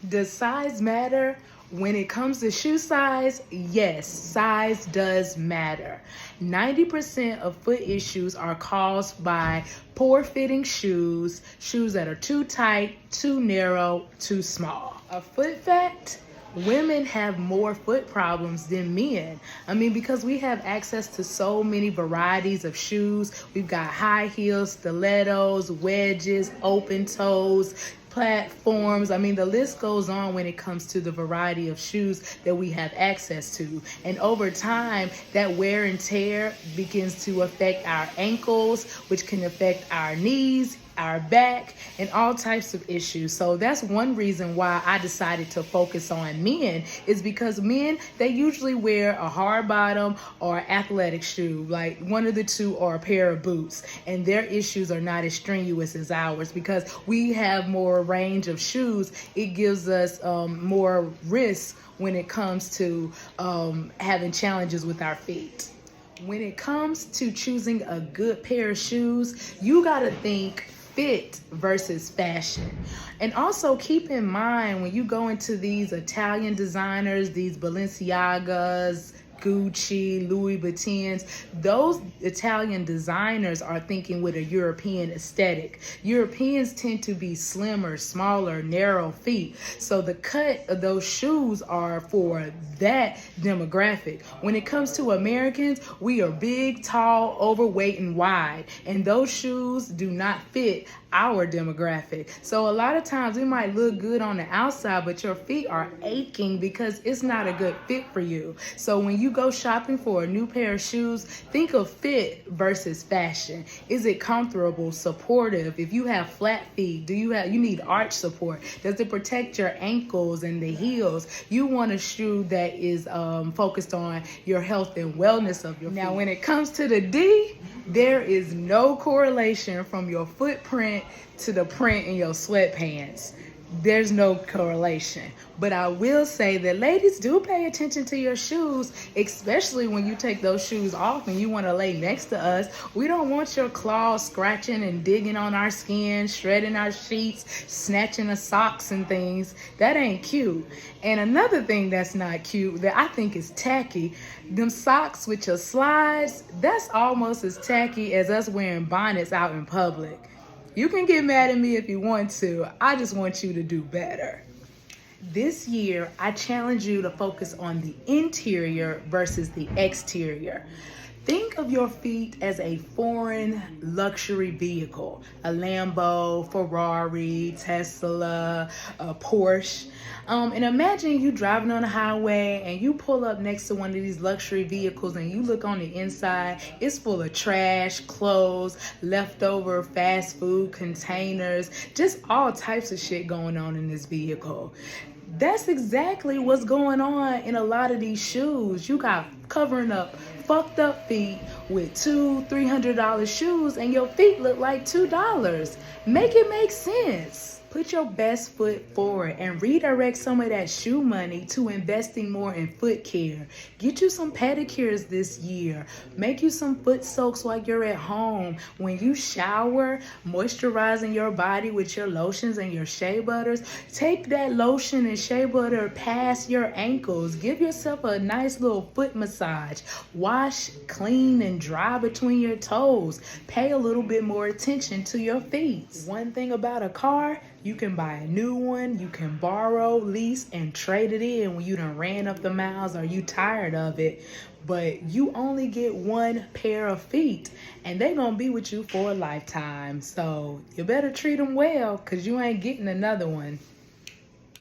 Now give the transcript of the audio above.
Does size matter? When it comes to shoe size, yes, size does matter. 90% of foot issues are caused by poor fitting shoes, shoes that are too tight, too narrow, too small. A foot fact: women have more foot problems than men. Because we have access to so many varieties of shoes. We've got high heels, stilettos, wedges, open toes, platforms. The list goes on when it comes to the variety of shoes that we have access to. And over time, that wear and tear begins to affect our ankles, which can affect our knees, our back, and all types of issues. So that's one reason why I decided to focus on men, is because men, they usually wear a hard bottom or athletic shoe, like one of the two, or a pair of boots, and their issues are not as strenuous as ours. Because we have more range of shoes, it gives us more risk when it comes to having challenges with our feet. When it comes to choosing a good pair of shoes, you gotta think fit versus fashion. And also keep in mind, when you go into these Italian designers, these Balenciagas, Gucci, Louis Vuittons, those Italian designers are thinking with a European aesthetic. Europeans tend to be slimmer, smaller, narrow feet. So the cut of those shoes are for that demographic. When it comes to Americans, we are big, tall, overweight, and wide. And those shoes do not fit our demographic. So a lot of times it might look good on the outside, but your feet are aching because it's not a good fit for you. So when you go shopping for a new pair of shoes, think of fit versus fashion. Is it comfortable, supportive? If you have flat feet, you need arch support? Does it protect your ankles and the heels? You want a shoe that is focused on your health and wellness of your feet. Now, when it comes to the D, there is no correlation from your footprint to the print in your sweatpants. There's no correlation. But I will say that ladies, do pay attention to your shoes, especially when you take those shoes off and you want to lay next to us. We don't want your claws scratching and digging on our skin, shredding our sheets, snatching the socks and things. That ain't cute. And another thing that's not cute, that I think is tacky, them socks with your slides, that's almost as tacky as us wearing bonnets out in public. You can get mad at me if you want to. I just want you to do better. This year, I challenge you to focus on the interior versus the exterior. Think of your feet as a foreign luxury vehicle, a Lambo, Ferrari, Tesla, a Porsche. And imagine you driving on the highway and you pull up next to one of these luxury vehicles and you look on the inside, it's full of trash, clothes, leftover fast food containers, just all types of shit going on in this vehicle. That's exactly what's going on in a lot of these shoes. You got covering up fucked up feet with $200-300 shoes and your feet look like $2. Make it make sense. Put your best foot forward and redirect some of that shoe money to investing more in foot care. Get you some pedicures this year. Make you some foot soaks while you're at home. When you shower, moisturizing your body with your lotions and your shea butters, take that lotion and shea butter past your ankles. Give yourself a nice little foot massage. Wash, clean, and dry between your toes. Pay a little bit more attention to your feet. One thing about a car, you can buy a new one, you can borrow, lease, and trade it in when you done ran up the miles or you tired of it. But you only get one pair of feet and they gonna be with you for a lifetime. So you better treat them well, because you ain't getting another one.